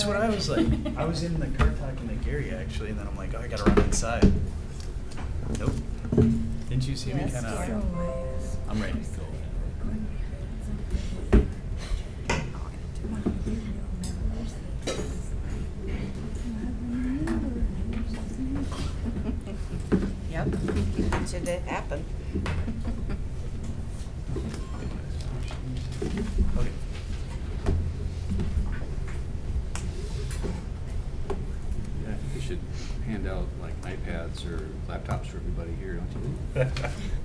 That's what I was like. I was in the car talking to Gary actually, and then I'm like, oh, I gotta run inside. Nope. Didn't you see me kind of? I'm ready to go. Yep, should it happen? Okay. Yeah, I think we should hand out like iPads or laptops for everybody here, don't you?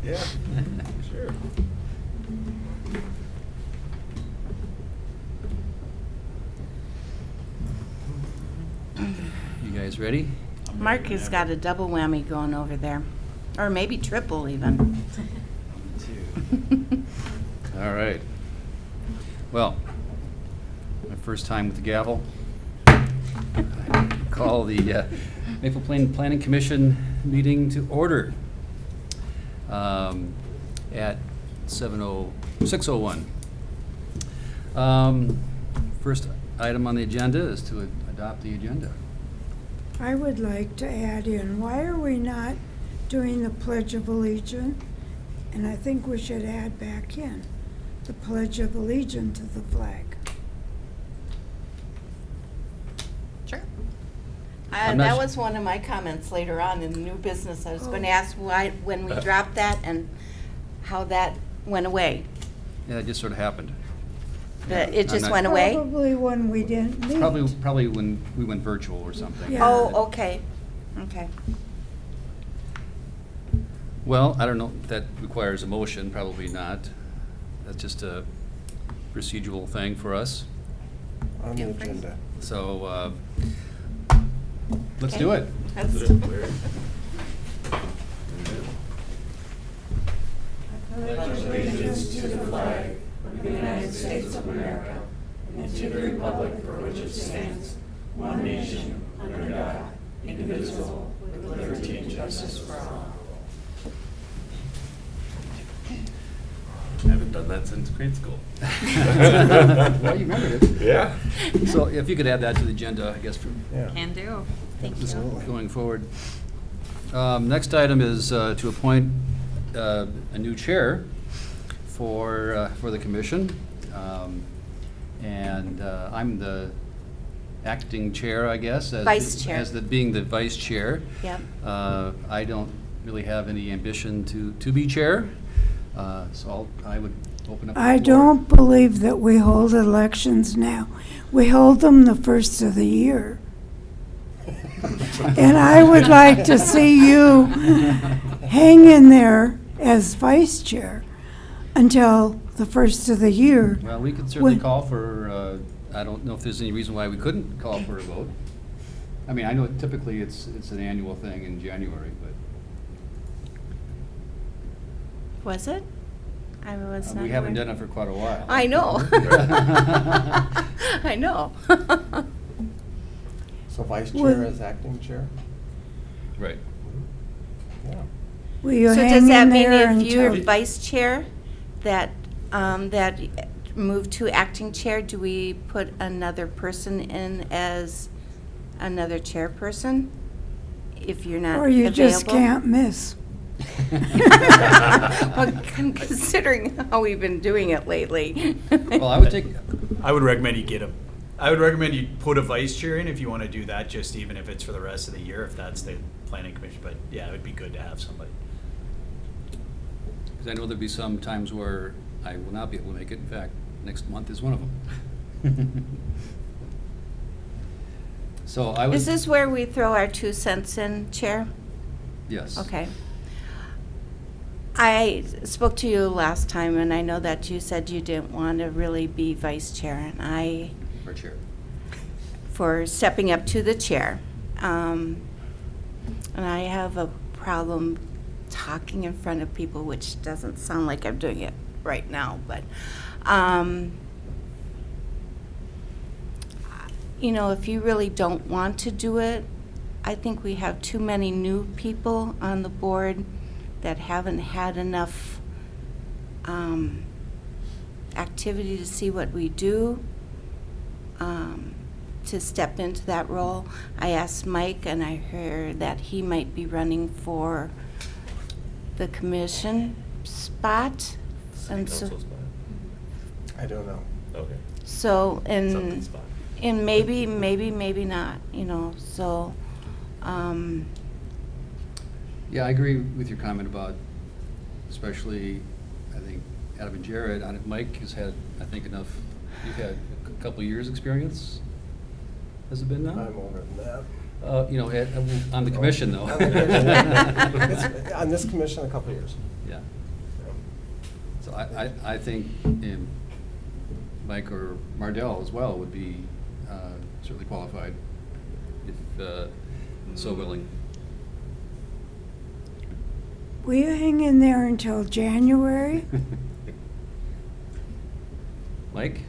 Yeah, sure. You guys ready? Mark has got a double whammy going over there, or maybe triple even. All right. Well, my first time with the gavel. Call the Maple Plain Planning Commission meeting to order at 6:01. First item on the agenda is to adopt the agenda. I would like to add in, why are we not doing the Pledge of Allegiance? And I think we should add back in the Pledge of Allegiance to the flag. Sure. I'm not That su- was one of my comments later on in the new business. I was going to Oh. ask why, when we dropped that and how that went away. Yeah, it just sort of happened. But Yeah, it I'm just not- went away? Probably when we didn't meet. Probably when we went virtual or something. Yeah. Oh, okay, okay. Well, I don't know if that requires a motion, probably not. That's just a procedural thing for us. On the agenda. So, let's do Okay. it. That's- Allegiance to the flag of the United States of America and to the republic for which it stands, one nation, under God, indivisible, with liberty and justice for all. I haven't done that since grade school. Well, you remembered it. Yeah. So if you could add that to the agenda, I guess, for Yeah. Can do. Thank just you. going forward. Next item is to appoint a new chair for the commission. And I'm the acting chair, I guess. Vice chair. Being the vice chair. Yep. I don't really have any ambition to be chair, so I would open up the I floor. don't believe that we hold elections now. We hold them the first of the year. And I would like to see you hang in there as vice chair until the first of the year. Well, we could certainly When- call for, I don't know if there's any reason why we couldn't call for a vote. I mean, I know typically it's an annual thing in January, but Was it? I was not we haven't aware. done it for quite a while. I know. I know. So vice Well- chair as acting chair? Right. Yeah. Will you So hang does that in mean there if you're until? vice chair, that move to acting chair, do we put another person in as another chairperson? If you're not Or available? you just can't miss? Well, considering how we've been doing it lately. Well, I would take, I would recommend you put a vice chair in if you want to do that, just even if it's for the rest of the year, if that's the planning commission. But yeah, it would be good to have somebody. because I know there'll be some times where I will not be able to make it. In fact, next month is one of them. So I would. Is this where we throw our 2 cents in, Chair? Yes. Okay. I spoke to you last time, and I know that you said you didn't want to really be vice chair, and Or chair. for stepping up to the chair. And I have a problem talking in front of people, which doesn't sound like I'm doing it right now, but, you know, if you really don't want to do it, I think we have too many new people on the board that haven't had enough activity to see what we do, to step into that role. I asked Mike, and I heard that he might be running for the commission spot. And so, Council spot. I don't know. Okay. so Something and spot. and maybe not, you know. So, Yeah, I agree with your comment about, especially, I think, Adam and Jared. Mike has had, I think, enough, you've had a couple of years' experience, has it been now? I'm older than that. You know, on the commission, though. On the commission. It's- On this commission, a couple of years. Yeah. So I think Mike or Mardell as well would be certainly qualified, if so willing. Will you hang in there until January? Mike?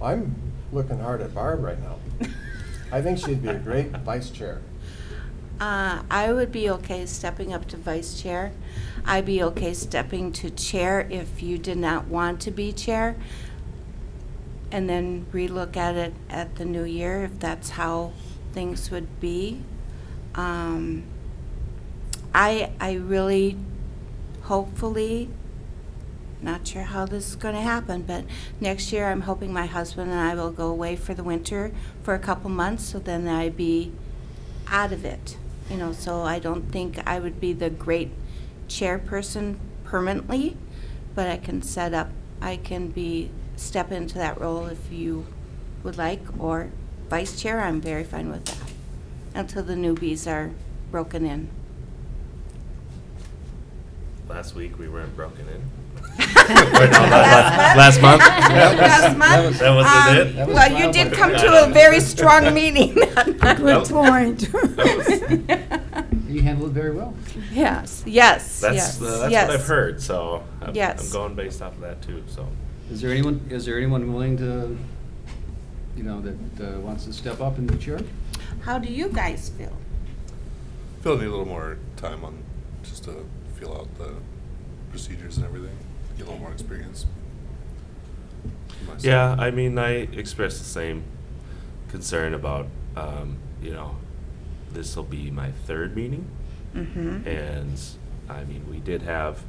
I'm looking hard at Barb right now. I think she'd be a great vice chair. I would be okay stepping up to vice chair. I'd be okay stepping to chair if you did not want to be chair. And then relook at it at the new year, if that's how things would be. I really, hopefully, not sure how this is going to happen, but next year I'm hoping my husband and I will go away for the winter for a couple months, so then I'd be out of it. You know, so I don't think I would be the great chairperson permanently, but I can step into that role if you would like, or vice chair. I'm very fine with that until the newbies are broken in. Last week, we weren't broken in. Last month? Last month? That wasn't it? That was Well, you wild. did come to a very strong meeting. Good point. You handled it very well. Yes, That's what I've heard, so I'm Yes. going based off of that too, so. Is there anyone willing to, you know, that wants to step up in the chair? How do you guys feel? Feel I need a little more time on just to feel out the procedures and everything, get a little more experience. Myself. Yeah, I mean, I expressed the same concern about, you know, this will be my third meeting. Mm-hmm. And, I mean, we did have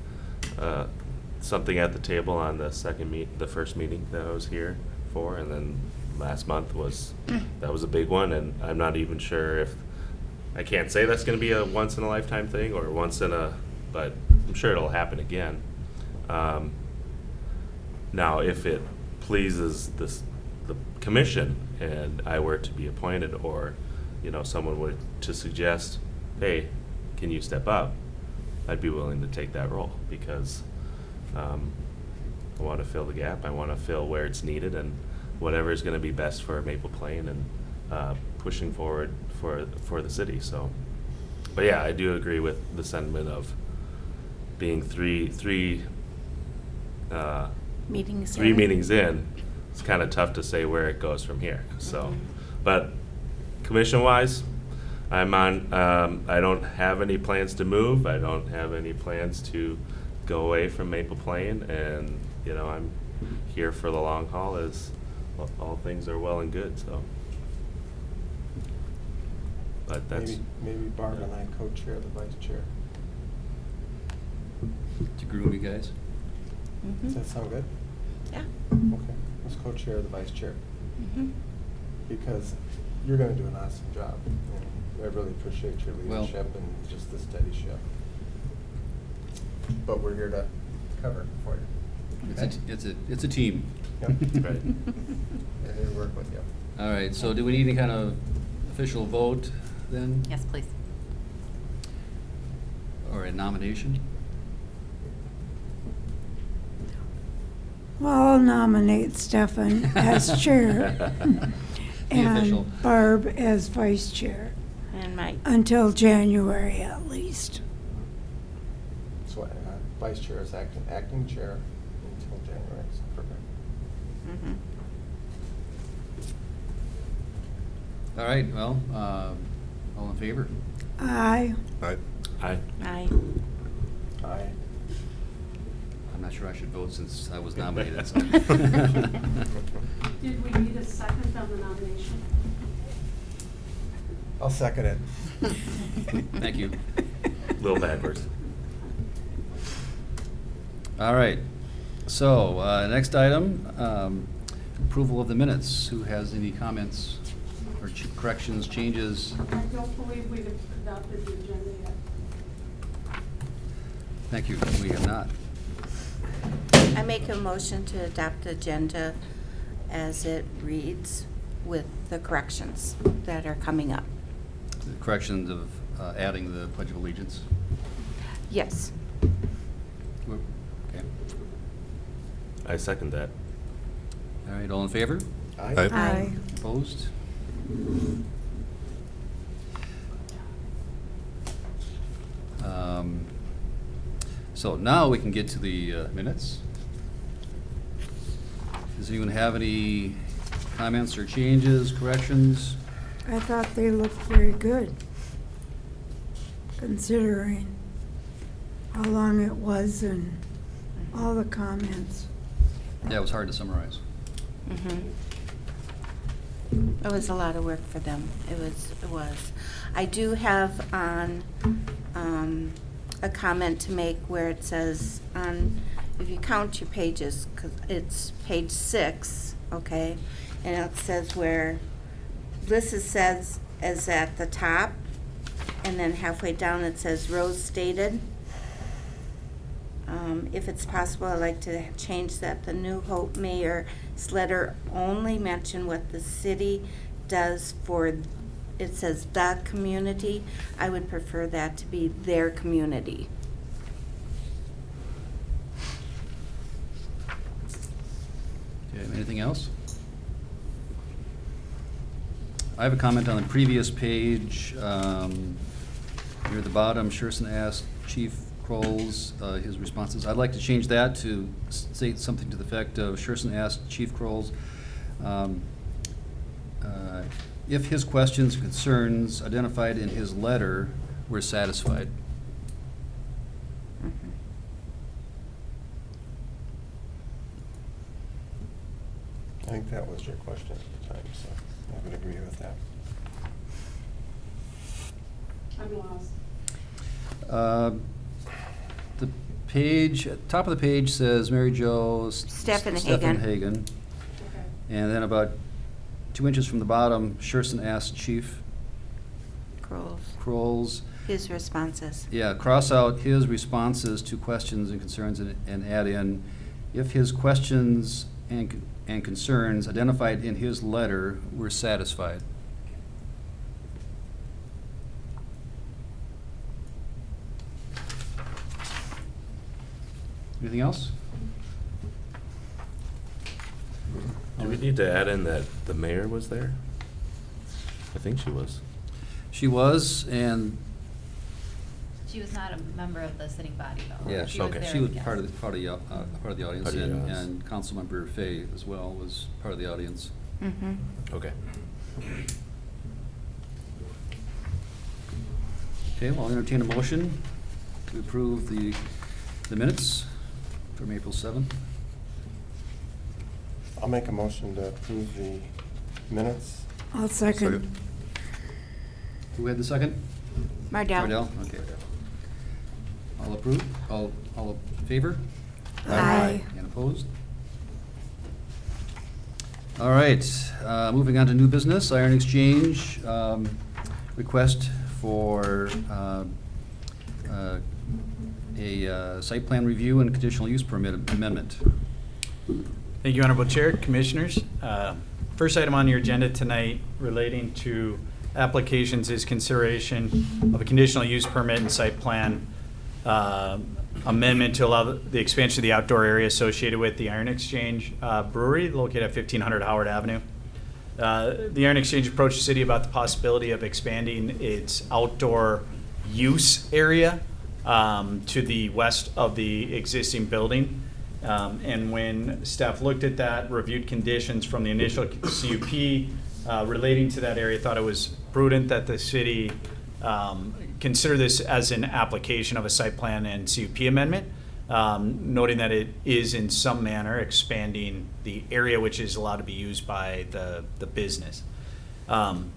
something at the table on the the first meeting that I was here for, and then last month that was a big one, and I'm not even sure if, I can't say that's gonna be a once-in-a-lifetime thing, or but I'm sure it'll happen again. Now, if it pleases the commission and I were to be appointed, or, you know, someone were to suggest, hey, can you step up? I'd be willing to take that role, because I want to fill the gap. I want to fill where it's needed, and whatever is going to be best for Maple Plain and pushing forward for the city. So, but yeah, I do agree with the sentiment of being three meetings in. It's kind of tough to say where it goes from here. So, but commission-wise, I'm on. I don't have any plans to move. I don't have any plans to go away from Maple Plain, and you know, I'm here for the long haul as all things are well and good. So, but that's Maybe Barb and I co-chair the vice chair. To groom you guys? Does that sound good? Yeah. Okay, let's co-chair the vice chair, Mhm. because you're gonna do an awesome job. And I really appreciate your Well- leadership and just the steady ship. But we're here to cover for you. It's a team. Yep. right. And here to work with you. All right, so do we need any kind of official vote then? Yes, please. Or a nomination? Well, I'll nominate Stefan as chair Be official. and Barb as vice chair And Mike. until January at least. So vice chair is acting chair until January, so perfect. Mhm. All right, well, all in favor? Aye. Right? I Aye. Aye. I'm not sure I should vote since I was nominated. So. Did we need a second on the nomination? I'll second it. Thank you. Little backwards. All right. So, next item, approval of the minutes. Who has any comments or corrections, changes? I don't believe we've adopted the agenda yet. Thank you. We have not. I make a motion to adopt the agenda as it reads with the corrections that are coming up. The corrections of adding the Pledge of Allegiance. Yes. Okay. I second that. All right, all in favor? Aye. Aye. Opposed? So now we can get to the minutes. Does anyone have any comments or changes, corrections? I thought they looked very good, considering how long it was and all the comments. Yeah, it was hard to summarize. It was a lot of work for them. It was. I do have on a comment to make where it says on, if you count your pages, because it's page 6, okay, and it says where this says is at the top, and then halfway down it says Rose stated. If it's possible, I'd like to change that. The New Hope mayor's letter only mention what the city does for, it says the community. I would prefer that to be their community. Okay, anything else? I have a comment on the previous page. Near the bottom, Sherson asked Chief Kroll's, his responses. I'd like to change that to state something to the effect of Sherson asked Chief Kroll's if his questions and concerns identified in his letter were satisfied. I think that was your question at the time, so I would agree with that. I'm lost. The page, top of the page says Mary Jo Stephen Hagen. Okay. And then about 2 inches from the bottom, Sherson asked Chief Kroll's. His responses. Yeah, cross out his responses to questions and concerns and add in, if his questions and concerns identified in his letter were satisfied. Anything else? Do we need to add in that the mayor was there? I think she was. She was, and She was not a member of the sitting body, though. yeah, She was Okay. there she as was a guest. part of the audience, Part of the audience. and Councilmember Fay as well was part of the audience. Mm-hmm. Okay. Okay, well, I'll entertain a motion to approve the minutes from April 7th. I'll make a motion to approve the minutes. I'll second. Who had the second? Mardell. Okay. All approved? All in favor? Aye. And opposed? All right, moving on to new business, Iron Exchange, request for a site plan review and conditional use permit amendment. Thank you, Honorable Chair, Commissioners. First item on your agenda tonight relating to applications is consideration of a conditional use permit and site plan amendment to allow the expansion of the outdoor area associated with the Iron Exchange Brewery located at 1500 Howard Avenue. The Iron Exchange approached the city about the possibility of expanding its outdoor use area to the west of the existing building. And when staff looked at that, reviewed conditions from the initial CUP relating to that area, thought it was prudent that the city consider this as an application of a site plan and CUP amendment. noting that it is in some manner expanding the area which is allowed to be used by the business.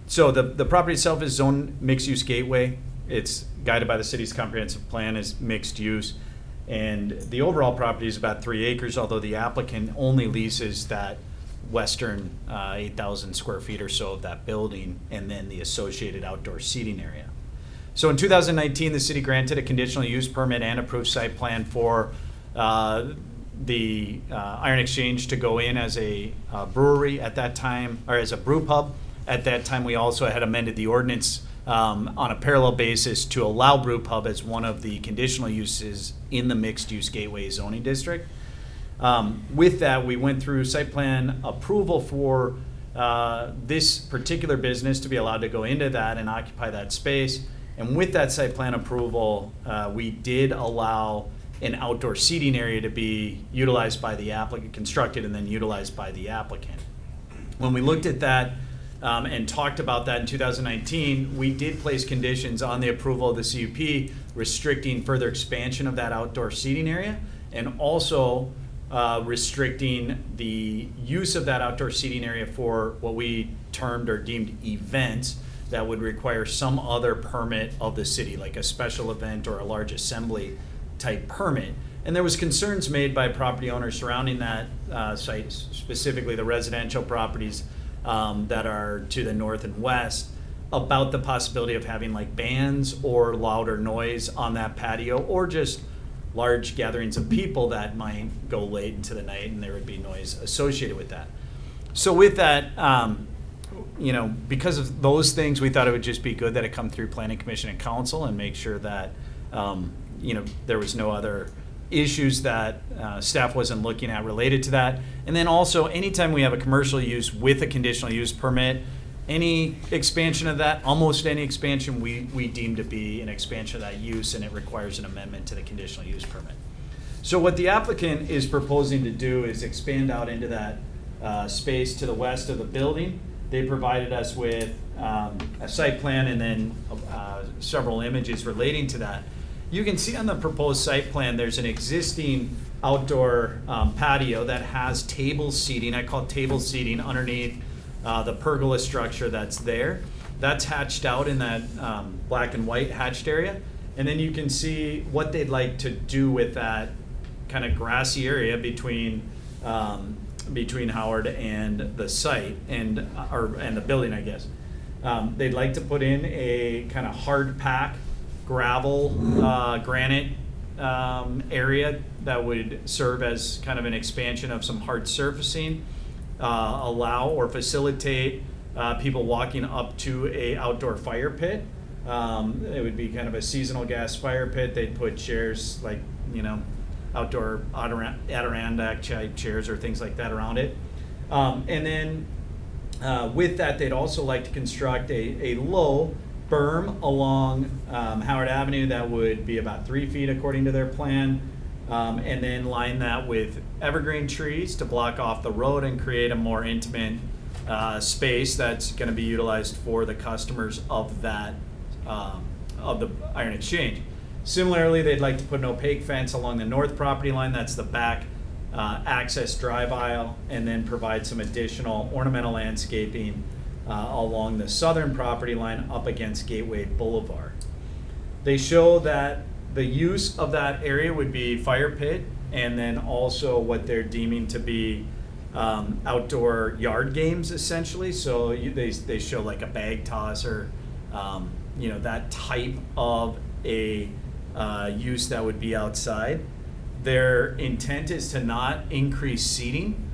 So the property itself is zoned mixed-use gateway. It's guided by the city's comprehensive plan as mixed use. And the overall property is about 3 acres, although the applicant only leases that western 8,000 square feet or so of that building and then the associated outdoor seating area. So in 2019, the city granted a conditional use permit and approved site plan for the Iron Exchange to go in as a brewery at that time, or as a brew pub. At that time, we also had amended the ordinance on a parallel basis to allow brew pub as one of the conditional uses in the mixed-use gateway zoning district. With that, we went through site plan approval for this particular business to be allowed to go into that and occupy that space. And with that site plan approval, we did allow an outdoor seating area to be utilized by the applicant, constructed and then utilized by the applicant. When we looked at that and talked about that in 2019, we did place conditions on the approval of the CUP restricting further expansion of that outdoor seating area and also restricting the use of that outdoor seating area for what we termed or deemed events that would require some other permit of the city, like a special event or a large assembly type permit. And there was concerns made by property owners surrounding that site, specifically the residential properties that are to the north and west, about the possibility of having like bands or louder noise on that patio, or just large gatherings of people that might go late into the night and there would be noise associated with that. So with that, because of those things, we thought it would just be good that it come through Planning Commission and Council and make sure that, there was no other issues that staff wasn't looking at related to that. And then also, anytime we have a commercial use with a conditional use permit, any expansion of that, almost any expansion, we deem to be an expansion of that use, and it requires an amendment to the conditional use permit. So what the applicant is proposing to do is expand out into that space to the west of the building. They provided us with a site plan and then several images relating to that. You can see on the proposed site plan, there's an existing outdoor patio that has table seating. I call it table seating underneath the pergola structure that's there. That's hatched out in that black and white hatched area. And then you can see what they'd like to do with that kind of grassy area between Howard and the site and the building, I guess. They'd like to put in a kind of hard pack gravel granite area that would serve as kind of an expansion of some hard surfacing, allow or facilitate people walking up to a outdoor fire pit. It would be kind of a seasonal gas fire pit. They'd put chairs like, outdoor Adirondack type chairs or things like that around it. And then with that, they'd also like to construct a low berm along Howard Avenue that would be about 3 feet according to their plan, and then line that with evergreen trees to block off the road and create a more intimate space that's going to be utilized for the customers of that of the Iron Exchange. Similarly, they'd like to put an opaque fence along the north property line, that's the back access drive aisle, and then provide some additional ornamental landscaping along the southern property line up against Gateway Boulevard. They show that the use of that area would be fire pit, and then also what they're deeming to be outdoor yard games, essentially. So they show like a bag toss or that type of a use that would be outside. Their intent is to not increase seating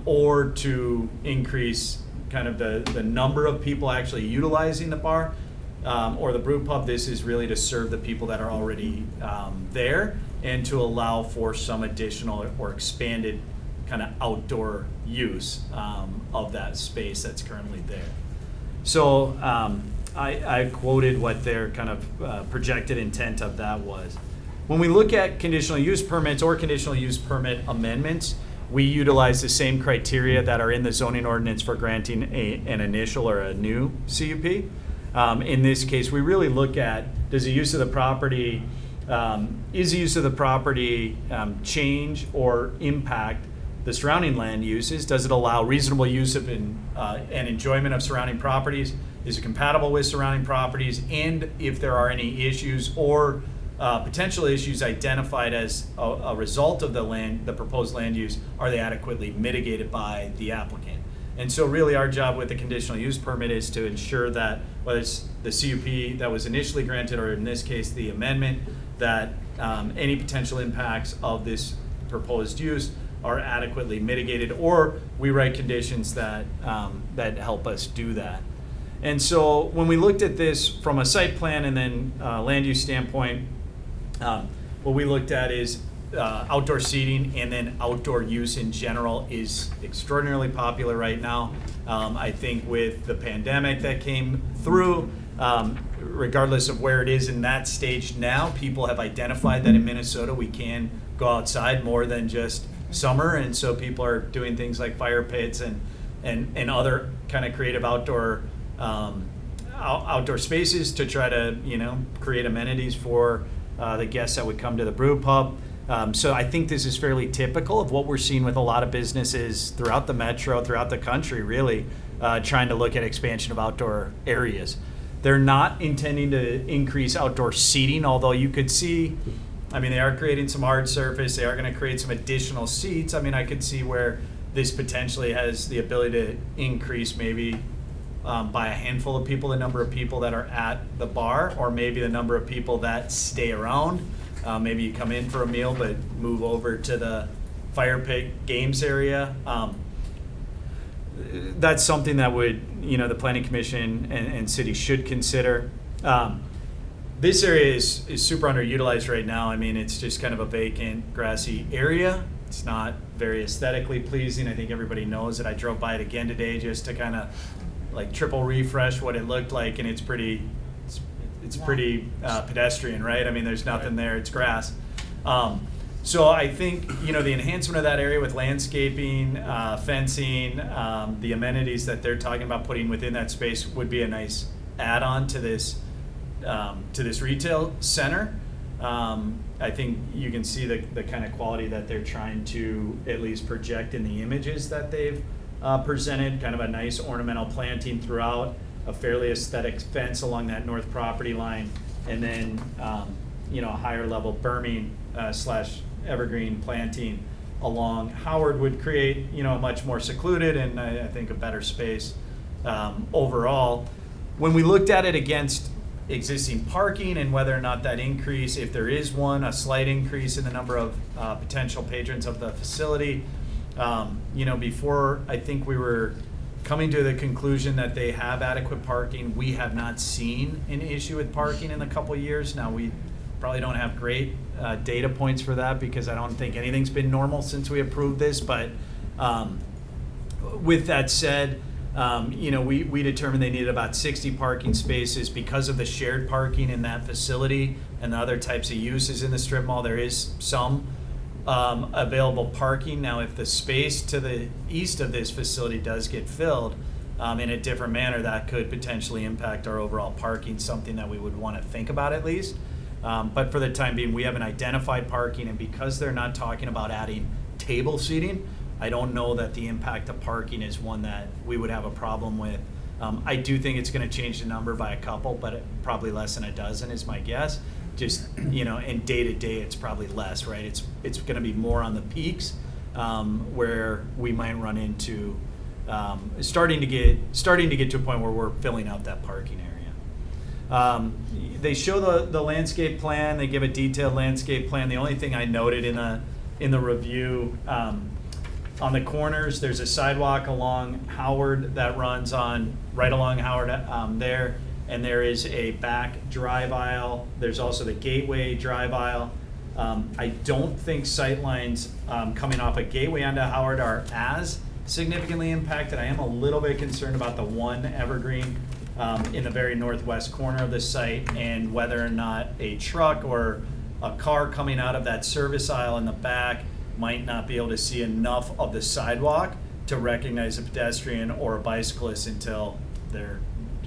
or to increase kind of the number of people actually utilizing the bar or the brew pub. This is really to serve the people that are already there and to allow for some additional or expanded kind of outdoor use of that space that's currently there. So I quoted what their kind of projected intent of that was. When we look at conditional use permits or conditional use permit amendments, we utilize the same criteria that are in the zoning ordinance for granting an initial or a new CUP. In this case, we really look at, does the use of the property is the use of the property change or impact the surrounding land uses? Does it allow reasonable use of and enjoyment of surrounding properties? Is it compatible with surrounding properties? And if there are any issues or potential issues identified as a result of the proposed land use, are they adequately mitigated by the applicant? And so really our job with the conditional use permit is to ensure that whether it's the CUP that was initially granted, or in this case, the amendment, that any potential impacts of this proposed use are adequately mitigated, or we write conditions that that help us do that. And so when we looked at this from a site plan and then land use standpoint, what we looked at is outdoor seating, and then outdoor use in general is extraordinarily popular right now. I think with the pandemic that came through, regardless of where it is in that stage now, people have identified that in Minnesota we can go outside more than just summer, and so people are doing things like fire pits and other kind of creative outdoor outdoor spaces to try to create amenities for the guests that would come to the brew pub. So I think this is fairly typical of what we're seeing with a lot of businesses throughout the metro, throughout the country, really trying to look at expansion of outdoor areas. They're not intending to increase outdoor seating, although you could see, they are creating some hard surface. They are going to create some additional seats. I could see where this potentially has the ability to increase maybe by a handful of people the number of people that are at the bar, or maybe the number of people that stay around. Maybe you come in for a meal but move over to the fire pit games area. That's something that would, the planning commission and city should consider. This area is super underutilized right now. It's just kind of a vacant, grassy area. It's not very aesthetically pleasing. I think everybody knows it. I drove by it again today just to kind of triple refresh what it looked like, and it's pretty pedestrian, right? There's nothing there. It's grass. So I think, the enhancement of that area with landscaping, fencing, the amenities that they're talking about putting within that space would be a nice add-on to this retail center. I think you can see the kind of quality that they're trying to at least project in the images that they've presented, kind of a nice ornamental planting throughout, a fairly aesthetic fence along that north property line, and then a higher level berming / evergreen planting along Howard would create a much more secluded and I think a better space overall. When we looked at it against existing parking and whether or not that increase, if there is one, a slight increase in the number of potential patrons of the facility, before I think we were coming to the conclusion that they have adequate parking. We have not seen an issue with parking in a couple of years. Now, we probably don't have great data points for that because I don't think anything's been normal since we approved this. But with that said, we determined they needed about 60 parking spaces because of the shared parking in that facility and the other types of uses in the strip mall. There is some available parking. Now, if the space to the east of this facility does get filled in a different manner, that could potentially impact our overall parking, something that we would want to think about at least. But for the time being, we haven't identified parking, and because they're not talking about adding table seating, I don't know that the impact of parking is one that we would have a problem with. I do think it's going to change the number by a couple, but probably less than a dozen is my guess. Just, and day to day, it's probably less, right? It's going to be more on the peaks where we might run into starting to get to a point where we're filling out that parking area. They show the landscape plan. They give a detailed landscape plan. The only thing I noted in the review, on the corners, there's a sidewalk along Howard that runs right along Howard there. And there is a back drive aisle. There's also the gateway drive aisle. I don't think sightlines coming off a gateway onto Howard are as significantly impacted. I am a little bit concerned about the one evergreen in the very northwest corner of the site, and whether or not a truck or a car coming out of that service aisle in the back might not be able to see enough of the sidewalk to recognize a pedestrian or a bicyclist until they're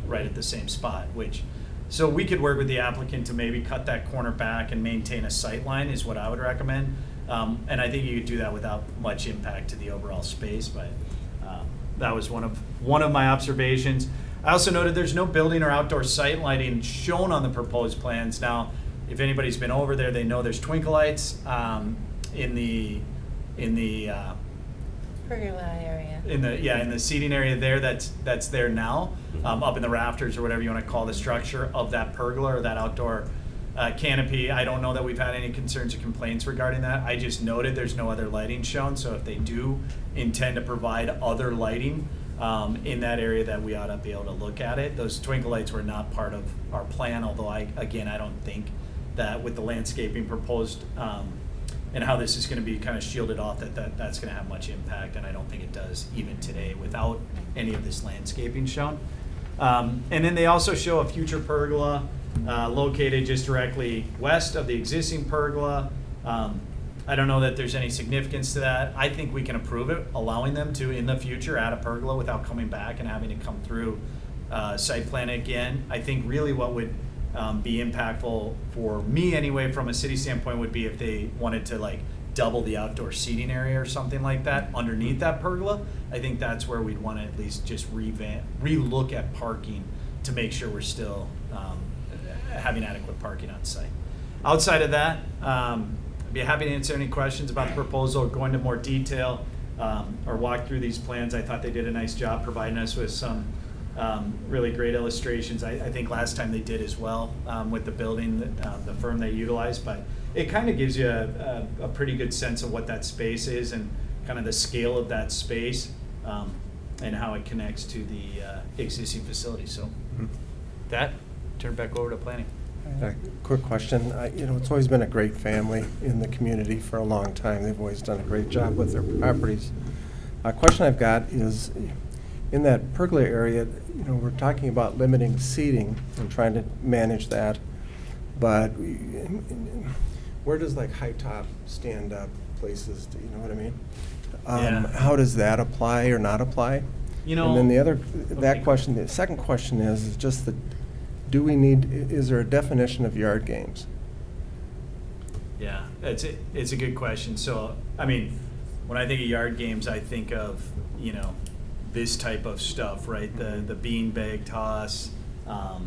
right at the same spot, which So we could work with the applicant to maybe cut that corner back and maintain a sight line is what I would recommend. And I think you could do that without much impact to the overall space, but that was one of my observations. I also noted there's no building or outdoor sight lighting shown on the proposed plans. Now, if anybody's been over there, they know there's twinkle lights in the Pergola area. in the seating area there that's there now, up in the rafters or whatever you want to call the structure of that pergola or that outdoor canopy. I don't know that we've had any concerns or complaints regarding that. I just noted there's no other lighting shown, so if they do intend to provide other lighting in that area, that we ought to be able to look at it. Those twinkle lights were not part of our plan, although I don't think that with the landscaping proposed and how this is going to be kind of shielded off, that's going to have much impact, and I don't think it does even today without any of this landscaping shown. And then they also show a future pergola located just directly west of the existing pergola. I don't know that there's any significance to that. I think we can approve it, allowing them to, in the future, add a pergola without coming back and having to come through site plan again. I think really what would be impactful for me anyway, from a city standpoint, would be if they wanted to like double the outdoor seating area or something like that underneath that pergola. I think that's where we'd want to at least just relook at parking to make sure we're still having adequate parking on site. Outside of that, I'd be happy to answer any questions about the proposal or go into more detail or walk through these plans. I thought they did a nice job providing us with some really great illustrations. I think last time they did as well with the building, the firm they utilized, but it kind of gives you a pretty good sense of what that space is and kind of the scale of that space and how it connects to the existing facility. So that, turn it back over to planning. A quick question. It's always been a great family in the community for a long time. They've always done a great job with their properties. A question I've got is, in that pergola area, we're talking about limiting seating and trying to manage that, but where does like high top stand up places, do you know what I mean? Yeah. How does that apply or not apply? And then the second question is just that, is there a definition of yard games? Yeah, it's a good question. So, I mean, when I think of yard games, I think of, this type of stuff, right? The beanbag toss, I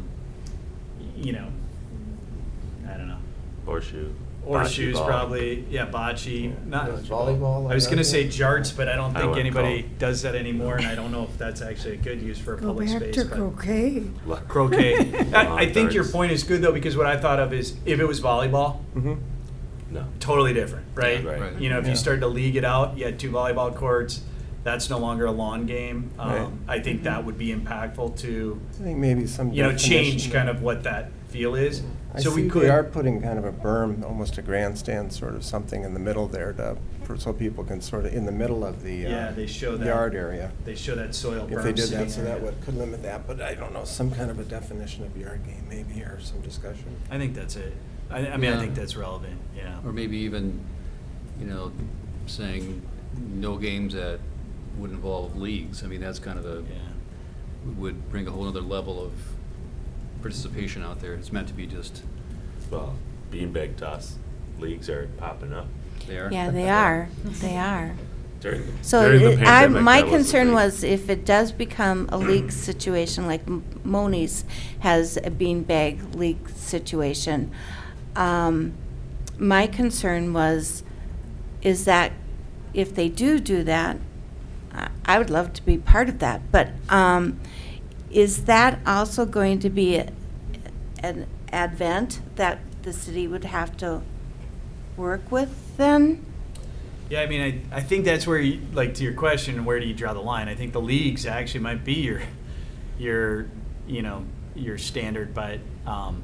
don't know. Horseshoes ball. Probably, yeah, bocce. Not Volleyball? I was gonna say jarts, but I don't I think wouldn't anybody call. does that anymore, and I don't know if that's actually a good use for a Go public back space. to but- croquet. Croquet. I think your Darts. point is good though, because what I thought of is if it was volleyball, Mm-hmm. No. totally different, right? Yeah, right. Right. If Yeah. you started to league it out, you had 2 volleyball courts, that's no longer a lawn game. Right. I think that would be impactful to, I think maybe some change definition kind of what that feel is. I So see we could. they are putting kind of a berm, almost a grandstand sort of something in the middle there so people can sort of, in the middle of the Yeah, they show that. yard area. They show that soil berm. If they did sitting that, so area. that could limit that, but I don't know, some kind of a definition of yard game maybe, or some discussion. I think that's it. I Yeah. think that's relevant, yeah. Or maybe even, saying no games that would involve leagues. I mean, that's kind of Yeah. would bring a whole other level of participation out there. It's meant to be just, Well, beanbag toss leagues are popping up. they are. Yeah, they are. They are. During So the pandemic, my that was the concern big- was if it does become a league situation, like Moni's has a beanbag league situation, my concern is that if they do that, I would love to be part of that, but is that also going to be an advent that the city would have to work with then? Yeah, I mean, I think that's where, to your question, where do you draw the line? I think the leagues actually might be your standard, but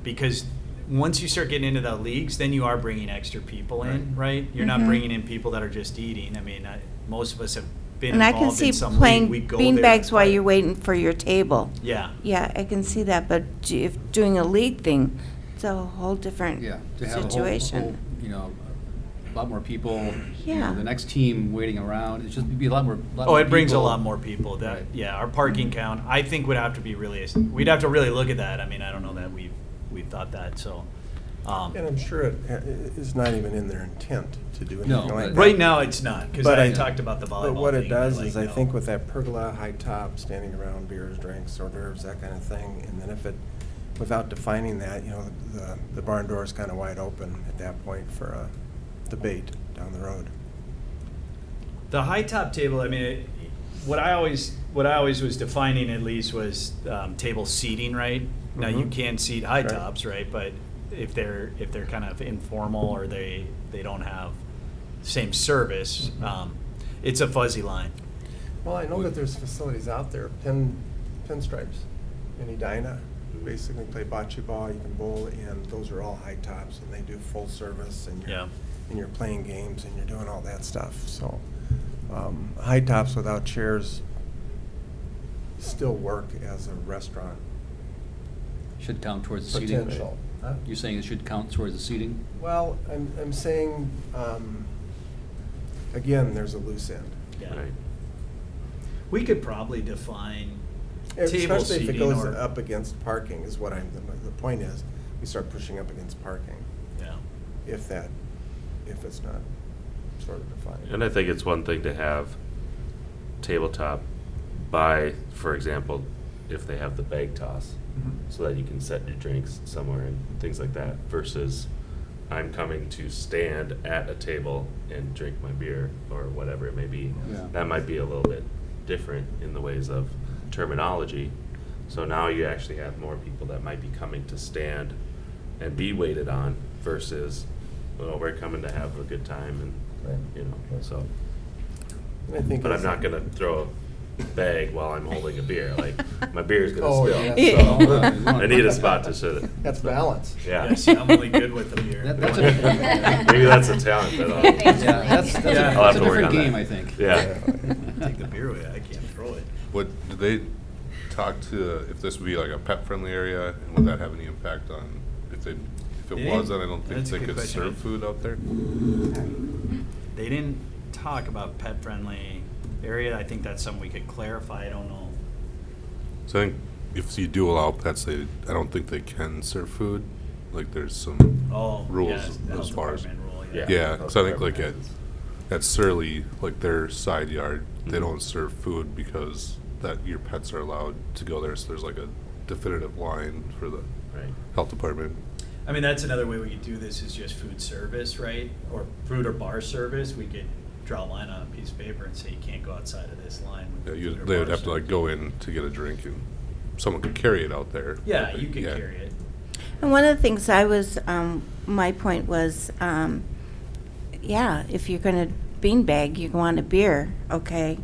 because once you start getting into the leagues, then you are bringing extra people in, right? You're not Mhm. bringing in people that are just eating. I mean, most of us have been And I can involved see in some playing league. We go there to beanbags while play. you're waiting for your table. Yeah. Yeah, I can see that, but if doing a league thing, it's a whole different Yeah, to have situation. a lot more people. Yeah. The next team waiting around. It's just be a lot more. Oh, it brings a people. lot more people. That Right. yeah, our parking count I think would have to be we'd have to really look at that. I mean, I don't know that we've we've thought that, so. And I'm sure it is not even in their intent to do No, anything like that. Right now, it's not, because But I talked about the volleyball But what it thing, does like, is, I no. think with that pergola, high top, standing around, beers, drinks, hors d'oeuvres, that kind of thing, and then if it, without defining that, you know, the barn door is kind of wide open at that point for a debate down the road. The high top table, I mean, what I always was defining at least was table seating, right? Now you Mhm. can seat high Right. tops, right? But if they're kind of informal or they don't have same service, it's a fuzzy line. Well, I know that there's facilities out there, pinstripes, in Edina, basically play bocce ball, you can bowl, and those are all high tops, and they do full service, and Yeah. you're playing games, and you're doing all that stuff, so. High tops without chairs still work as a restaurant. Should count towards the seating. Potential. Huh? You're saying it should count towards the seating? Well, I'm saying, again, there's a loose end. Yeah. Right. We could probably define table Especially if it seating goes or up against parking is what the point is, we start pushing up against parking, yeah. if it's not sort of defined. And I think it's one thing to have tabletop by, for example, if they have the bag toss, Mhm. so that you can set your drinks somewhere and things like that, versus I'm coming to stand at a table and drink my beer or whatever it may be. Yeah. That might be a little bit different in the ways of terminology. So now you actually have more people that might be coming to stand and be waited on versus, well, we're coming to have a good time and, Right. you know, so. And I think But I'm it's- not gonna throw a bag while I'm holding a beer, like, my beer's gonna Oh, spill. yeah. So, I need a spot to sit it. That's balance. Yeah. Yes, I'm only good with the beer. That's Maybe that's a talent, but, Yeah, that's Yeah. a I'll have that's a to work different on that. game, I think. Yeah. Take the beer away, I can't throw it. What, did they talk to, if this would be like a pet-friendly area, and would that have any impact on, if it Yeah, was, then I don't think that's a they good could question. serve food out there? They didn't talk about pet-friendly area. I think that's something we could clarify. I don't know. So I think if you do allow pets, I don't think they can serve food, like there's some Oh, rules yes, as health far as. department rule, Yeah. Yeah, so I think like at Surly, like their side yard, they don't serve food because that your pets are allowed to go there, so there's like a definitive line for the Right. health department. I mean, that's another way we could do this is just food service, right? Or food or bar service. We could draw a line on a piece of paper and say you can't go outside of this line. Yeah, with food or they would bar have to like service. go in to get a drink and someone could carry it out there. Yeah, I think, you could yeah. carry it. And one of the things my point was, yeah, if you're gonna beanbag, you want a beer, okay?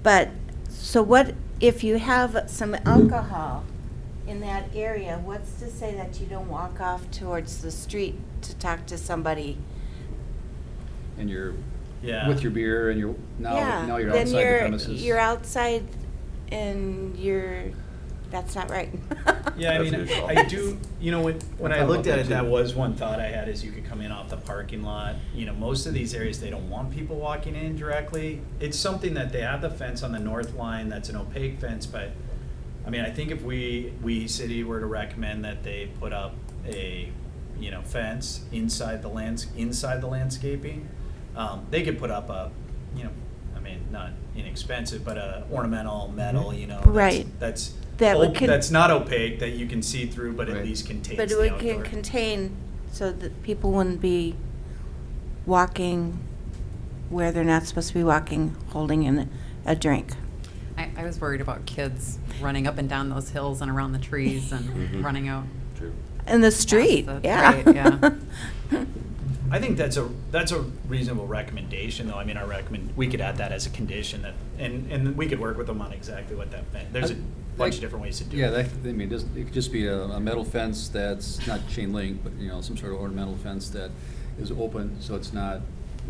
But, so what, if you have some alcohol in that area, what's to say that you don't walk off towards the street to talk to somebody? And you're Yeah. with your beer and you're, Yeah, now you're then outside the premises. You're outside and that's not right. Yeah, I That's mean, a good call. I do, you know, when I thought looked about at it, that that too. was one thought I had is you could come in off the parking lot. You know, most of these areas, they don't want people walking in directly. It's something that they have the fence on the north line, that's an opaque fence, but, I mean, I think if we city were to recommend that they put up a, you know, fence inside the landscaping, they could put up a, you know, I mean, not inexpensive, but a ornamental metal, you know. Right. That's not opaque, that you can see through, but at Right. least contains But the it outdoor. can contain, so that people wouldn't be walking where they're not supposed to be walking, holding in a drink. I was worried about kids running up and down those hills and around the trees and Mhm. running out. True. In the street, the- yeah. right, yeah. I think that's a reasonable recommendation, though. I mean, we could add that as a condition that, and we could work with them on exactly what that, there's a bunch of different ways to do it. Yeah, it could just be a metal fence that's not chain link, but, you know, some sort of ornamental fence that is open, so it's not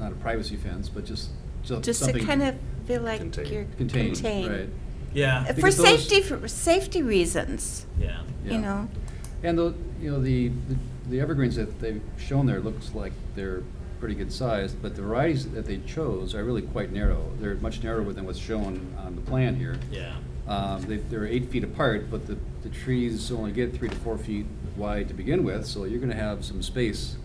a privacy fence, but just Just to something kind of feel like Contained. you're contained, contained. right? Yeah, For Because those- safety reasons, yeah. Yeah. you know. And the evergreens that they've shown there looks like they're pretty good size, but the varieties that they chose are really quite narrow. They're much narrower than what's shown on the plan here. Yeah. They're 8 feet apart, but the trees only get 3 to 4 feet wide to begin with, so you're gonna have some space,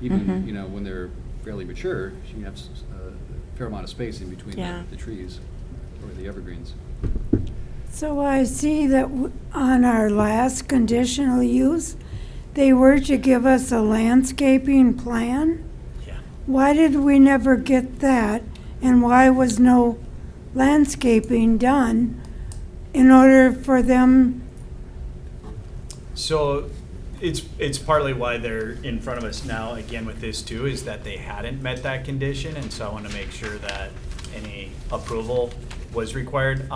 even, Mhm. you know, when they're fairly mature, you can have a fair amount of space in between Yeah. the trees or the evergreens. So I see that on our last conditional use, they were to give us a landscaping plan. Yeah. Why did we never get that? And why was no landscaping done in order for them? So it's partly why they're in front of us now, again with this too, is that they hadn't met that condition, and so I want to make sure that any approval was required.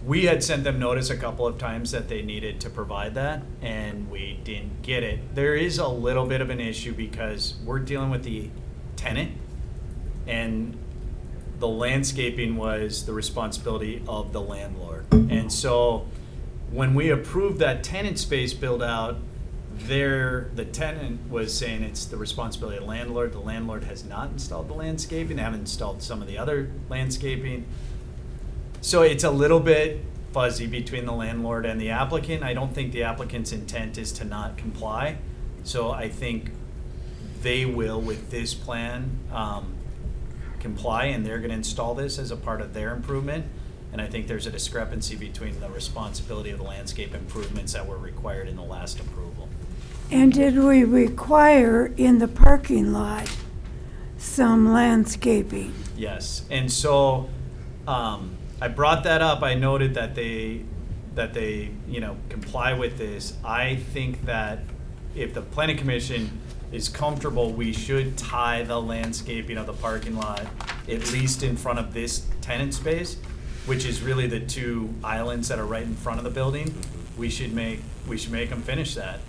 We had sent them notice a couple of times that they needed to provide that, and we didn't get it. There is a little bit of an issue because we're dealing with the tenant, and the landscaping was the responsibility of the landlord. And so when we approved that tenant space build out, the tenant was saying it's the responsibility of the landlord. The landlord has not installed the landscaping. They haven't installed some of the other landscaping. So it's a little bit fuzzy between the landlord and the applicant. I don't think the applicant's intent is to not comply. So I think they will, with this plan, comply, and they're gonna install this as a part of their improvement. And I think there's a discrepancy between the responsibility of the landscape improvements that were required in the last approval. And did we require in the parking lot some landscaping? Yes, and so, I brought that up, I noted that they, comply with this. I think that if the planning commission is comfortable, we should tie the landscaping of the parking lot at least in front of this tenant space, which is really the two islands that are right in front of the building. We should make them finish that.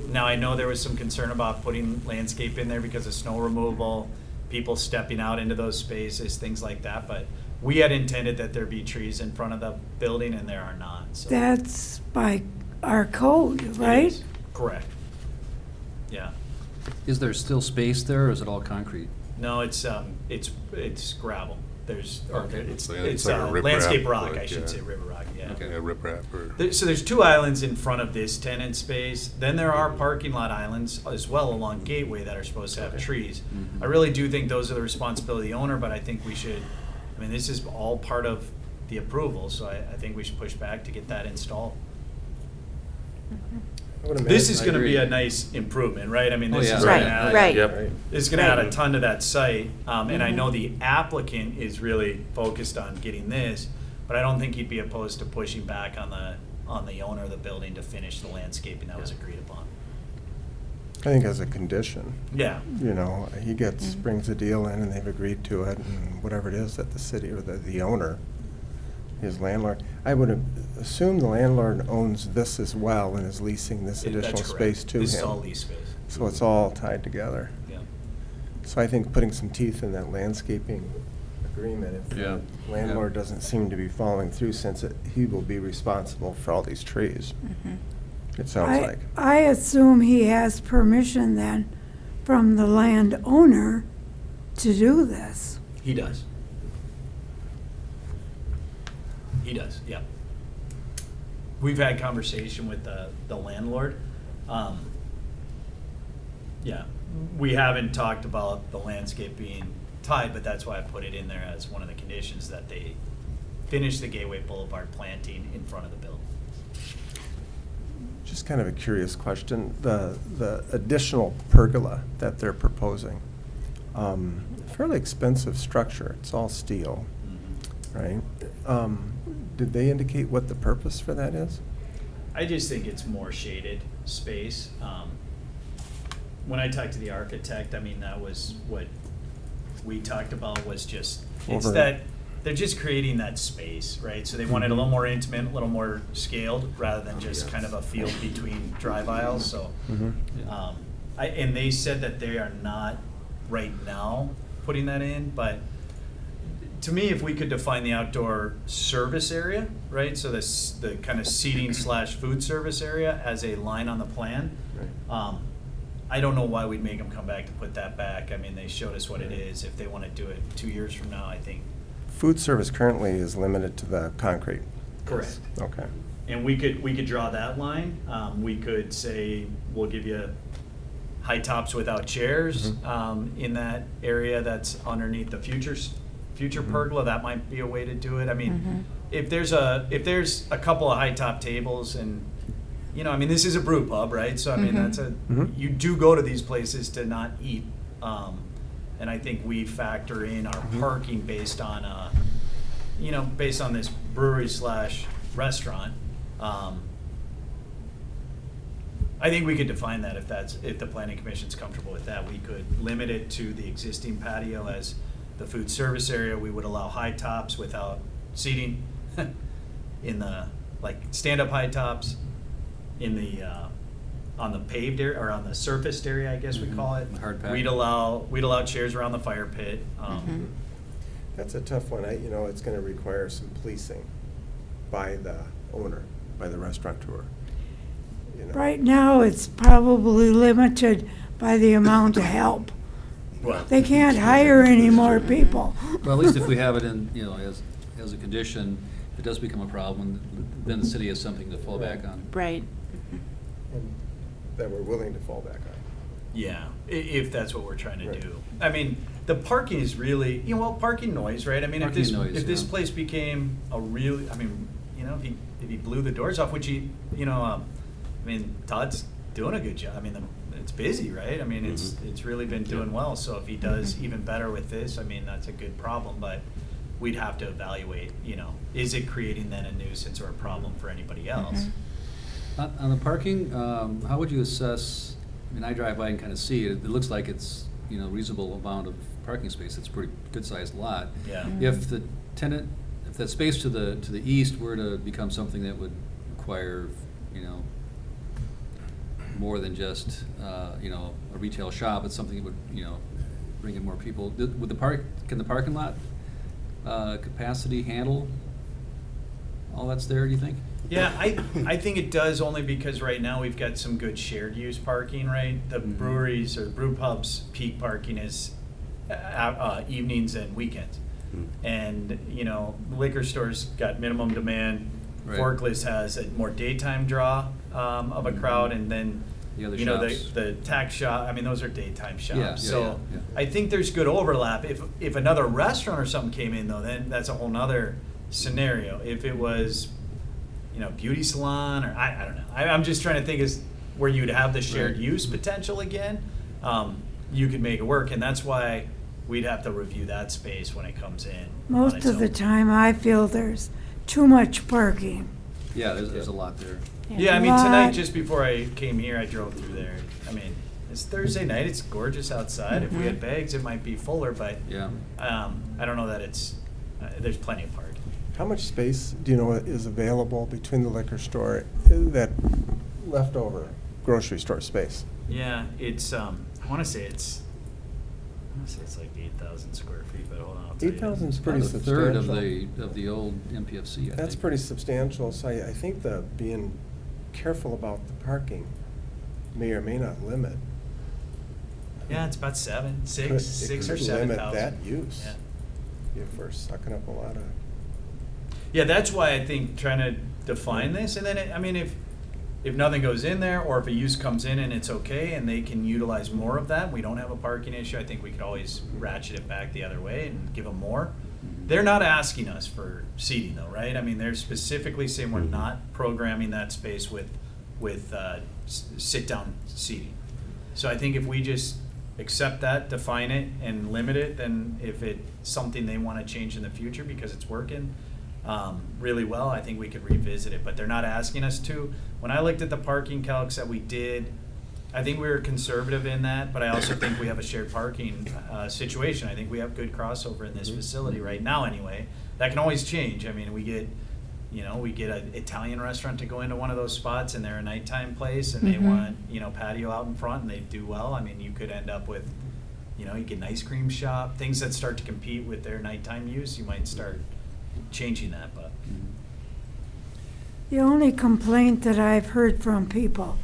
Now, I know there was some concern about putting landscape in there because of snow removal, people stepping out into those spaces, things like that, but we had intended that there be trees in front of the building, and there are not, so. That's by our code, It right? is. Correct. Yeah. Is there still space there, or is it all concrete? No, it's gravel. There's, or Okay. it's It's like a riprap, landscape rock, like, I should yeah. say, river rock, yeah. Okay. Yeah, riprap or. So there's two islands in front of this tenant space. Then there are parking lot islands as well along Gateway that are supposed to have trees. Mhm. I really do think those are the responsibility of the owner, but I think we should, this is all part of the approval, so I think we should push back to get that installed. I would This imagine- is I gonna be agree. a nice improvement, right? Oh, This yeah. is Right, gonna add. right. Yep. Right. It's gonna add a Right. ton to that site, and I know the applicant is really focused on getting this, but I don't think he'd be opposed to pushing back on the owner of the building to finish the landscaping that was agreed upon. I think as a condition, Yeah, he brings a deal in and they've agreed to it, and whatever it is that the city or the owner, his landlord, I would assume the landlord owns this as well and is leasing this that's additional correct. space to him. This is all lease space. So it's all tied together. Yeah. So I think putting some teeth in that landscaping agreement, if Yeah. the landlord doesn't seem to be following through, since he will be responsible for all these trees, it sounds like. I assume he has permission then from the landowner to do this. He does. He does, yeah. We've had conversation with the landlord. Yeah, we haven't talked about the landscape being tied, but that's why I put it in there as one of the conditions that they finish the Gateway Boulevard planting in front of the building. Just kind of a curious question, the additional pergola that they're proposing, fairly expensive structure, it's all steel, right? Did they indicate what the purpose for that is? I just think it's more shaded space. When I talked to the architect, that was what we talked about, was just, it's Over- that, they're just creating that space, right? So they wanted a little more intimate, a little more scaled, rather than just kind of a field between drive aisles, so. Mhm. And they said that they are not right now putting that in, but to me, if we could define the outdoor service area, right? So the kind of seating / food service area as a line on the plan. I don't know why we'd make them come back to put that back. They showed us what it is. If they want to do it 2 years from now, I think. Food service currently is limited to the concrete. Correct. Okay. And we could draw that line. We could say, we'll give you high tops without chairs, in that area that's underneath the future pergola. That might be a way to do it. I mean, if there's a couple of high top tables, and I mean, this is a brew pub, right? So I mean, that's you do go to these places to not eat, and I think we factor in our parking based on based on this brewery / restaurant. I think we could define that if the planning commission's comfortable with that. We could limit it to the existing patio as the food service area. We would allow high tops without seating in the, stand-up high tops in the, on the paved area, or on the surfaced area, I guess we call it. Hard pack. We'd allow chairs around the fire pit. That's a tough one. It's gonna require some policing by the owner, by the restaurateur. Right now, it's probably limited by the amount of help. Well, They can't hire any more people. Well, at least if we have it in, as a condition, if it does become a problem, then the city has something to fall back on. Right. And that we're willing to fall back on. yeah, if that's what we're trying to Right. do. I mean, the parking is really, parking noise, right? I mean, Parking noise, if this yeah. place became a really, I mean, if he blew the doors off, which I mean, Todd's doing a good job. I mean, it's busy, right? I mean, it's really been doing well. So if he does even better with this, I mean, that's a good problem. But we'd have to evaluate, is it creating then a nuisance or a problem for anybody else? On the parking, how would you assess, I mean, I drive by and kind of see it, it looks like it's, reasonable amount of parking space, it's a pretty good-sized lot. Yeah. If the tenant, if that space to the east were to become something that would require, more than just, a retail shop, it's something that would, bring in more people, can the parking lot capacity handle all that's there, do you think? Yeah, I think it does, only because right now we've got some good shared use parking, right? The breweries or brew pubs peak parking is evenings and weekends. And, liquor stores got minimum demand. Right. Forklift has a more daytime draw of a crowd, and then, The other the shops. tax shop, I mean, those are daytime shops. Yeah, So yeah. I think there's good overlap. If another restaurant or something came in though, then that's a whole nother scenario. If it was, beauty salon, or I don't know. I'm just trying to think is where you'd have the shared Right. use potential again. You could make it work, and that's why we'd have to review that space when it comes in. on Most its of the own. time, I feel there's too much parking. Yeah, there's a lot there. Yeah, I mean, tonight, Lot. just before I came here, I drove through there. I mean, it's Thursday night, it's gorgeous outside. If we had bags, it might be fuller, but Yeah. I don't know that it's, there's plenty of parking. How much space do you know is available between the liquor store, that leftover grocery store space? Yeah, it's, I wanna say it's like 8,000 square feet, but hold on, I'll tell you. 8,000 is About pretty a third substantial. of the old MPFC, I think. That's pretty substantial, so I think being careful about the parking may or may not limit. Yeah, it's about Could- six it or could 7,000. limit that use. Yeah. If we're sucking up a lot of. Yeah, that's why I think trying to define this, and then, if nothing goes in there, or if a use comes in and it's okay, and they can utilize more of that, we don't have a parking issue, I think we could always ratchet it back the other way and give them more. They're not asking us for seating though, right? I mean, they're specifically saying we're not programming that space with sit-down seating. So I think if we just accept that, define it, and limit it, then if it's something they want to change in the future because it's working really well, I think we could revisit it, but they're not asking us to. When I looked at the parking calcs that we did, I think we were conservative in that, but I also think we have a shared parking situation. I think we have good crossover in this facility right now anyway. That can always change. I mean, we get an Italian restaurant to go into one of those spots, and they're a nighttime place, and they want, patio out in front, and they do well. I mean, you could end up with, you get an ice cream shop, things that start to compete with their nighttime use. You might start changing that, but. The only complaint that I've heard from people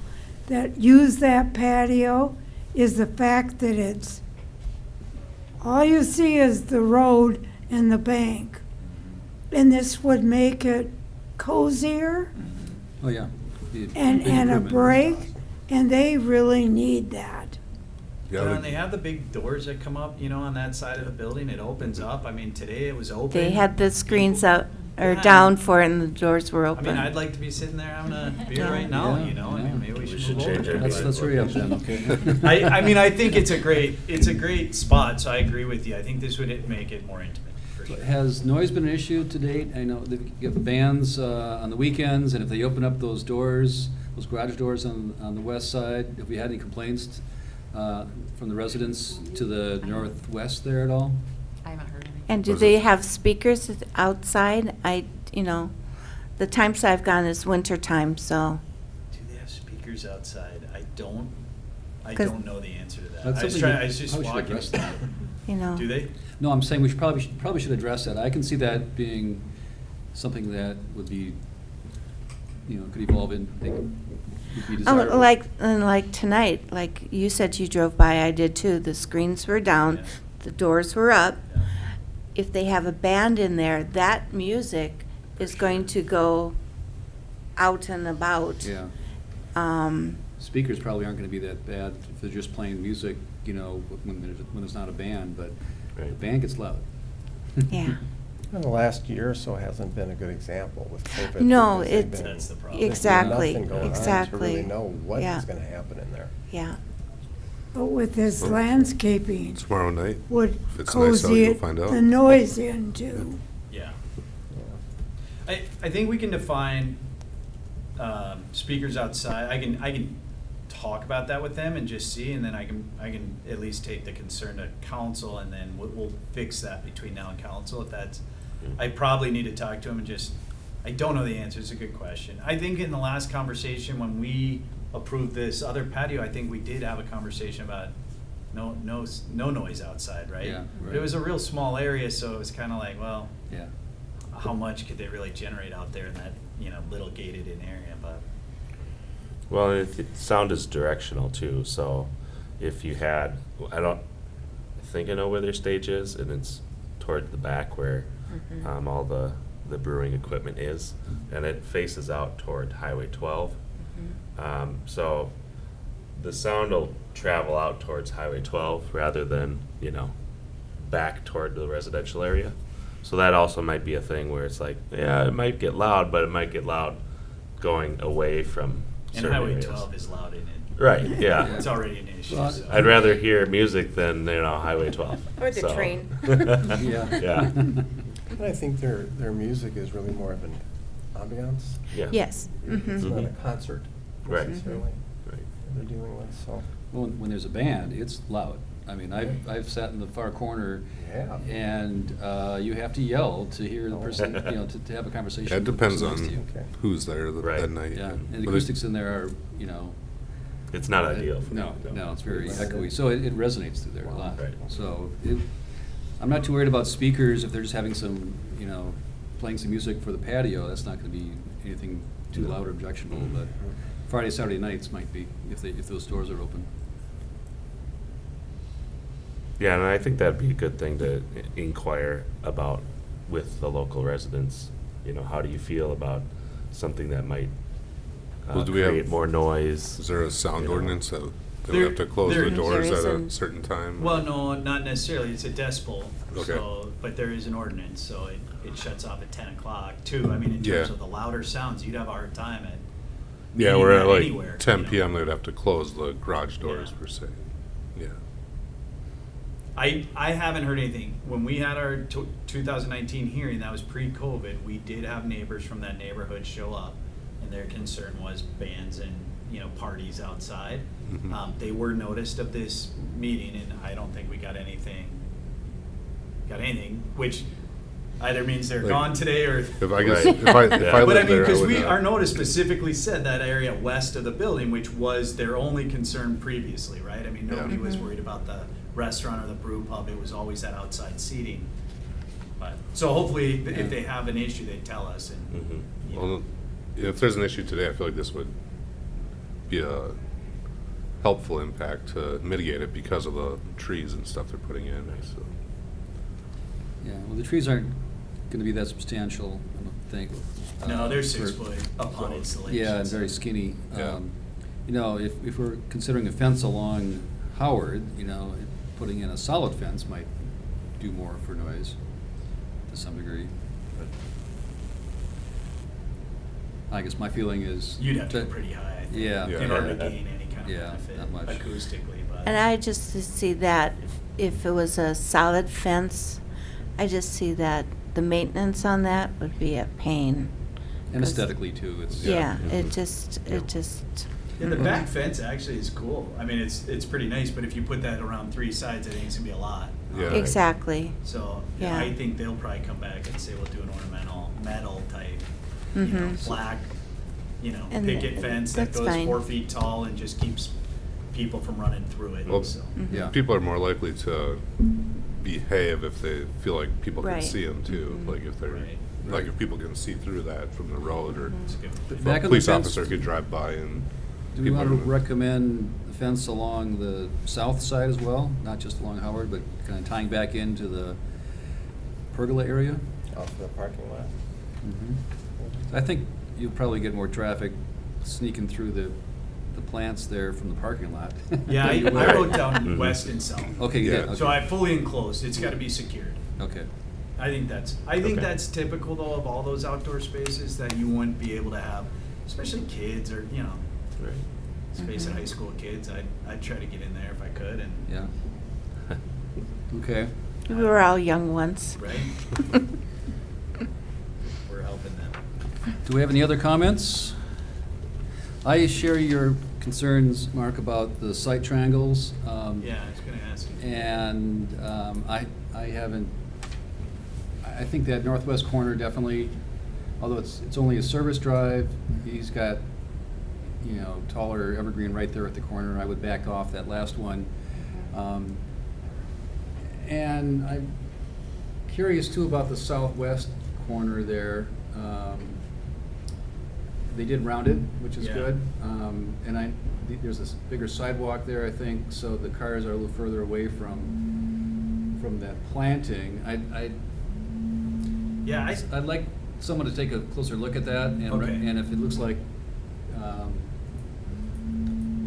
that use that patio is the fact that it's, all you see is the road and the bank. And this would make it cozier Oh, yeah. Be a and big a improvement. break, and they really need that. Yeah, Well, the- and they have the big doors that come up, you know, on that side of the building. It opens up. I mean, today it was open. They had the screens People- out, or Yeah. down for it, and the doors were I open. mean, I'd like to be sitting there having a beer Yeah. right now, Yeah, you know? I yeah. mean, maybe we We should should move change over our there. Let's hurry up then, okay? I mean, I think it's a great spot, so I agree with you. I think this would make it more intimate, for sure. Has noise been an issue to date? I know they get bands on the weekends, and if they open up those doors, those garage doors on the west side, have we had any complaints from the residents to the northwest there at all? I haven't heard anything. And do Was they it- have speakers outside? The times I've gone is winter time, so, Do they have speakers outside? I 'Cause- don't know the answer to that. That's I was something trying, we I was just probably should walking. address that. Do they? No, I'm saying we probably should address that. I can see that being something that would be, could evolve in, would be desirable. like tonight, like you said you drove by, I did too. The screens were down, Yeah. the doors were up. Yeah. If they have a band in there, that music is going to go out and about. Yeah. Um, Speakers probably aren't gonna be that bad if they're just playing music, when there's not a band, but the Right. band gets loud. yeah. And the last year or so hasn't been a good example with COVID. No, because they've it's, been- That's the problem. there's been exactly, nothing going on to exactly. really know what Yeah. is gonna happen in there. Yeah. But with this landscaping, Tomorrow night, would if it's nice out, cozy you'll it find out. the noise in too. Yeah. I think we can define speakers outside. I can talk about that with them and just see, and then I can at least take the concern to council, and then we'll fix that between now and council. If that's, I probably need to talk to them and just, I don't know the answer. It's a good question. I think in the last conversation when we approved this other patio, I think we did have a conversation about no noise outside, right? Yeah, But right. it was a real small area, so it was kind of like, well, Yeah. how much could they really generate out there in that, little gated in area, but. Well, sound is directional too, so if you had, I think I know where their stage is, and it's toward the back where all the brewing equipment is, and it faces out toward Highway 12. So the sound will travel out towards Highway 12 rather than, back toward the residential area. So that also might be a thing where it's like, yeah, it might get loud, but it might get loud going away from And certain Highway areas. 12 is loud in it. Right, yeah. It's already an issue, Well, so. I'd rather hear music than, Highway 12. Or the so. train. Yeah. Yeah. But I think their music is really more of an ambiance. Yeah. Yes. It's Mhm. not a Mhm. concert Right. necessarily Right. they're dealing with, so. When there's a band, it's loud. I mean, I've sat in the far corner, Yeah. and you have to yell to hear the person, to have a conversation. Yeah, it with the depends person on next to you. Okay. who's there Right. that night. Yeah, and the But it- acoustics in there are, It's not ideal for No, me. no, it's very echoey, so it resonates through there a lot. Right. So I'm not too worried about speakers if they're just having some, playing some music for the patio. That's not gonna be anything too loud or objectionable, but Friday, Saturday nights might be, if those doors are open. Yeah, and I think that'd be a good thing to inquire about with the local residents. How do you feel about something that might Well, do we have- create more noise? Is there a sound you know? ordinance that they There- would have to close there the is. doors There at a isn't. certain time? Well, no, not necessarily. It's a decibel. Okay. So, but there is an ordinance, so it shuts off at 10 o'clock too. I mean, in terms Yeah. of the louder sounds, you'd have a hard time at. Yeah, meeting we're that at like anywhere, 10 you know. PM, they'd have to close the garage doors Yeah. per se. Yeah. I haven't heard anything. When we had our 2019 hearing, that was pre-COVID, we did have neighbors from that neighborhood show up, and their concern was bands and, parties outside. Mhm. They were noticed of this meeting, and I don't think we got anything, which either means they're Like, gone today or. If I guess, Right. if I Yeah. But I lived mean, there, I because would. our notice specifically said that area west of the building, which was their only concern previously, right? I mean, nobody Yeah. was Mhm. worried about the restaurant or the brew pub, it was always that outside seating. But, so hopefully, if they have an issue, they tell us and, Mhm. you know. Well, if there's an issue today, I feel like this would be a helpful impact to mitigate it because of the trees and stuff they're putting in, so. Yeah, well, the trees aren't gonna be that substantial. think. No, they're 6 for- foot upon installation. Yeah, and so- very skinny. Yeah. You know, if we're considering a fence along Howard, you know, putting in a solid fence might do more for noise to some degree. But I guess my feeling is. You'd have to go that- pretty high, I think, Yeah. in order to gain any kind of Yeah, benefit not much. acoustically, but. And I just see that if it was a solid fence, I just see that the maintenance on that would be a pain. And 'Cause- aesthetically too, it's. Yeah, Mhm. it just, And the back fence actually is cool. I mean, it's pretty nice, but if you put that around 3 sides, I think it's gonna be a lot. Yeah. exactly. So, Yeah. I think they'll probably come back and say, we'll do an ornamental metal type, you know, Mhm. black, you know, And picket fence that that's goes fine. 4 feet tall and just keeps people from running through it, Well, so. Mhm. Yeah. People are more likely to behave if they feel like people can Right. see them too. Mhm. Like if they're, Right. like if people can see through that from the road, or It's good. if Back a on the police fence- officer could drive by and. Do we people want to are- recommend the fence along the south side as well? Not just along Howard, but kind of tying back into the pergola area? Off the parking lot. I think you'll probably get more traffic sneaking through the plants there from the parking lot. Yeah, I than you I would. wrote down Mhm. west and south. Okay, you did, Yeah. So okay. I fully enclosed, it's gotta be secured. Okay, I think Okay. that's typical though of all those outdoor spaces that you wouldn't be able to have, especially kids or, you know, Right. let's face it, Mhm. high school kids, I'd try to get in there if I could and, yeah. Okay. We were all young once. right? We're helping them. Do we have any other comments? I share your concerns, Mark, about the site triangles. Yeah, I was gonna ask you. And I haven't, I think that northwest corner definitely, although it's only a service drive, he's got, you know, taller evergreen right there at the corner. I would back off that last one. And I'm curious too about the southwest corner there. They did round it, which is Yeah. good. And there's this bigger sidewalk there, I think, so the cars are a little further away from that planting. Yeah, I'd like someone to take a closer look at that, and, Okay. and if it looks like,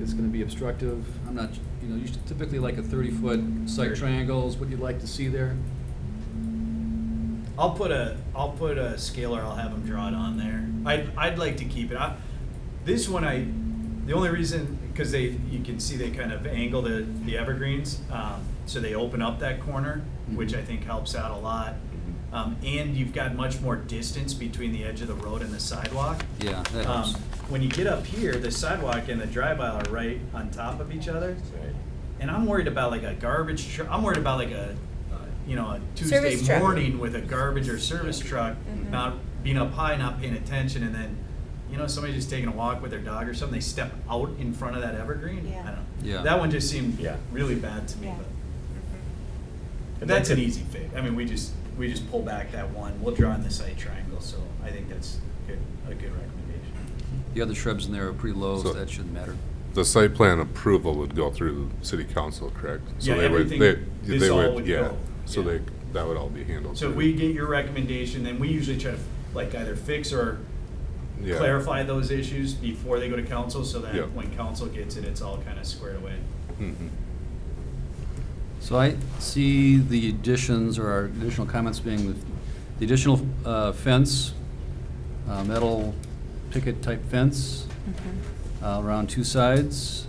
it's gonna be obstructive, I'm not, you know, you should typically like a 30-foot site 30. triangles, what you'd like to see there. I'll put a scaler, I'll have them draw it on there. I'd like to keep it. This one the only reason, because you can see they kind of angle the evergreens, so they open up that corner, which I think helps out a lot. And you've got much more distance between the edge of the road and the sidewalk. Yeah, that helps. When you get up here, the sidewalk and the drive aisle are right on top of each other. Right. And I'm worried about like a garbage truck, I'm worried about like a Tuesday Service truck. morning with a garbage or service truck, Mhm. not being up high, not paying attention, and then, somebody just taking a walk with their dog or something, they step out in front of that evergreen. Yeah. I don't know. Yeah. That one just seemed Yeah. really bad to me, Yeah. but that's an easy fix. I mean, we just pull back that one, we'll draw in the site triangle, so I think that's a good recommendation. The other shrubs in there are pretty low, so So- that shouldn't matter. The site plan approval would go through city council, correct? So Yeah, they would- everything- they this all would, would yeah. go, So yeah. that would all be handled. So if through- we get your recommendation, then we usually try to like either fix or Yeah. clarify those issues before they go to council, so that Yeah. when council gets it, it's all kind of squared away. Mhm. So I see the additions or our additional comments being the additional fence, metal picket type fence around 2 sides.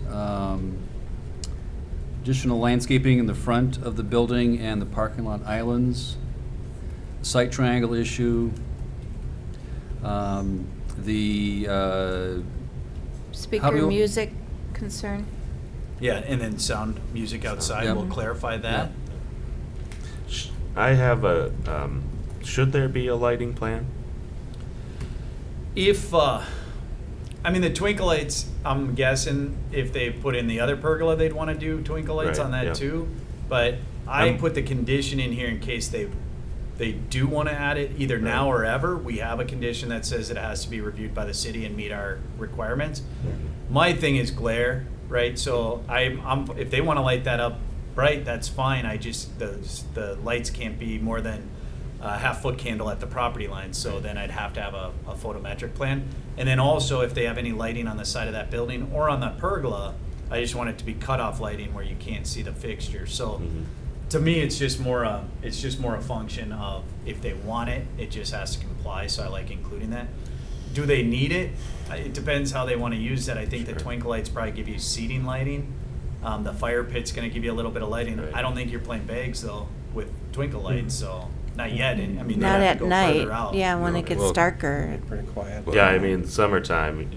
Additional landscaping in the front of the building and the parking lot islands. Site triangle issue. The Speaker you- music concern? Yeah, and then sound music outside, Yeah. we'll clarify that. I have should there be a lighting plan? If, the twinkle lights, I'm guessing if they put in the other pergola, they'd want to do twinkle lights Right, on that yeah. too. But I Um, put the condition in here in case they do want to add it, either now Right. or ever. We have a condition that says it has to be reviewed by the city and meet our requirements. My thing is glare, right? So I'm if they want to light that up bright, that's fine. I just the lights can't be more than half-foot candle at the property line, so then I'd have to have a photometric plan. And then also, if they have any lighting on the side of that building or on that pergola, I just want it to be cutoff lighting where you can't see the fixture. So Mhm. to me, it's just more a function of if they want it, it just has to comply, so I like including that. Do they need it? It depends how they want to use that. I think the Sure. twinkle lights probably give you seating lighting. The fire pit's gonna give you a little bit of lighting. Right. I don't think you're playing bags though with twinkle lights, so not yet. I mean, they Not have at to go night, further out. yeah, when it gets Well, darker. Pretty quiet. Yeah, I mean, summertime,